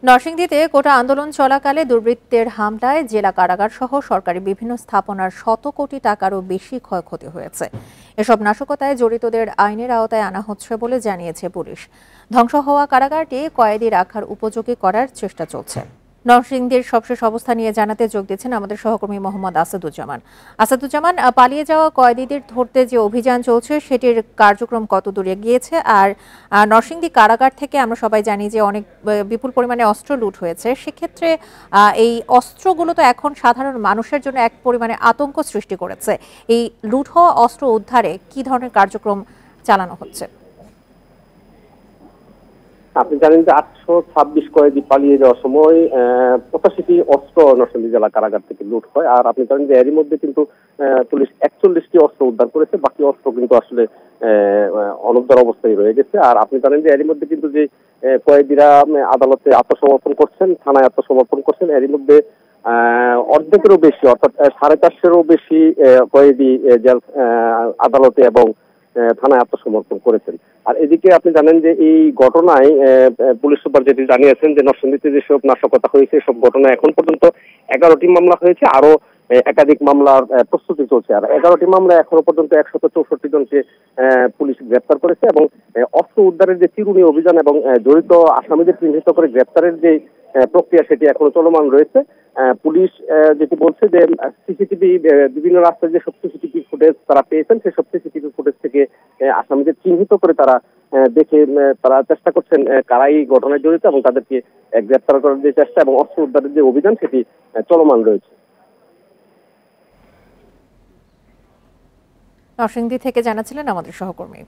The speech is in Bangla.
নরসিংদীতে কোটা আন্দোলন চলাকালে দুর্বৃত্তের হামলায় জেলা কারাগার সহ সরকারি বিভিন্ন স্থাপনার শত কোটি টাকারও বেশি ক্ষয়ক্ষতি হয়েছে। এসব নাশকতায় জড়িতদের আইনের আওতায় আনা হচ্ছে বলে জানিয়েছে পুলিশ। ধ্বংস হওয়া কারাগারটি কয়েদি রাখার উপযোগী করার চেষ্টা চলছে। নরসিংদীর সবশেষ অবস্থা নিয়ে জানাতে যোগ দিচ্ছেন আমাদের সহকর্মী মোহাম্মদ আসাদুজ্জামান। পালিয়ে যাওয়া কয়েদিদের ধরতে যে অভিযান চলছে সেটির কার্যক্রম কত দূরে গিয়েছে? আর নরসিংদী কারাগার থেকে আমরা সবাই জানি যে অনেক বিপুল পরিমাণে অস্ত্র লুট হয়েছে। সেক্ষেত্রে এই অস্ত্রগুলো তো এখন সাধারণ মানুষের জন্য এক পরিমাণে আতঙ্ক সৃষ্টি করেছে। এই লুট হওয়া অস্ত্র উদ্ধারে কি ধরনের কার্যক্রম চালানো হচ্ছে? আপনি জানেন যে 826 কয়েদি পালিয়ে যাওয়ার সময় 85টি অস্ত্র নরসিংদী জেলা কারাগার থেকে লুট হয়। আর আপনি জানেন যে এরই মধ্যে কিন্তু পুলিশ 41টি অস্ত্র উদ্ধার করেছে। বাকি অস্ত্র কিন্তু আসলে অনুদ্ধার অবস্থায় রয়ে গেছে। আর আপনি জানেন যে এরই মধ্যে কিন্তু যে কয়েদিরা আদালতে আত্মসমর্পণ করছেন, থানায় আত্মসমর্পণ করছেন, এরই মধ্যে অর্ধেকেরও বেশি অর্থাৎ 450-এরও বেশি কয়েদি জেল আদালতে এবং থানায় আত্মসমর্পণ করেছেন। আর এদিকে আপনি জানেন যে এই ঘটনায় পুলিশ সুপার যেটি জানিয়েছেন যে নরসিংদীতে যেসব নাশকতা হয়েছে সব ঘটনায় এখন পর্যন্ত 11টি মামলা হয়েছে, আরো একাধিক মামলার প্রস্তুতি চলছে। আর 11টি মামলা এখনো পর্যন্ত 164 জনকে পুলিশ গ্রেপ্তার করেছে এবং অস্ত্র উদ্ধারের যে চিরুনি অভিযান এবং জড়িত আসামিদের চিহ্নিত করে গ্রেপ্তারের যে প্রক্রিয়া সেটি এখনো চলমান রয়েছে। পুলিশ যেটি বলছে যে সিসিটিভি বিভিন্ন রাস্তায় যে সব সিসিটিভি ফুটেজ তারা পেয়েছেন সেসব সিসিটিভি ফুটেজ থেকে আসামিদের চিহ্নিত করে তারা দেখে তারা চেষ্টা করছেন কারা এই ঘটনায় জড়িত এবং তাদেরকে গ্রেপ্তার করার যে চেষ্টা এবং অস্ত্র উদ্ধারের যে অভিযান সেটি চলমান রয়েছে। নরসিংদী থেকে জানাচ্ছিলেন আমাদের সহকর্মী।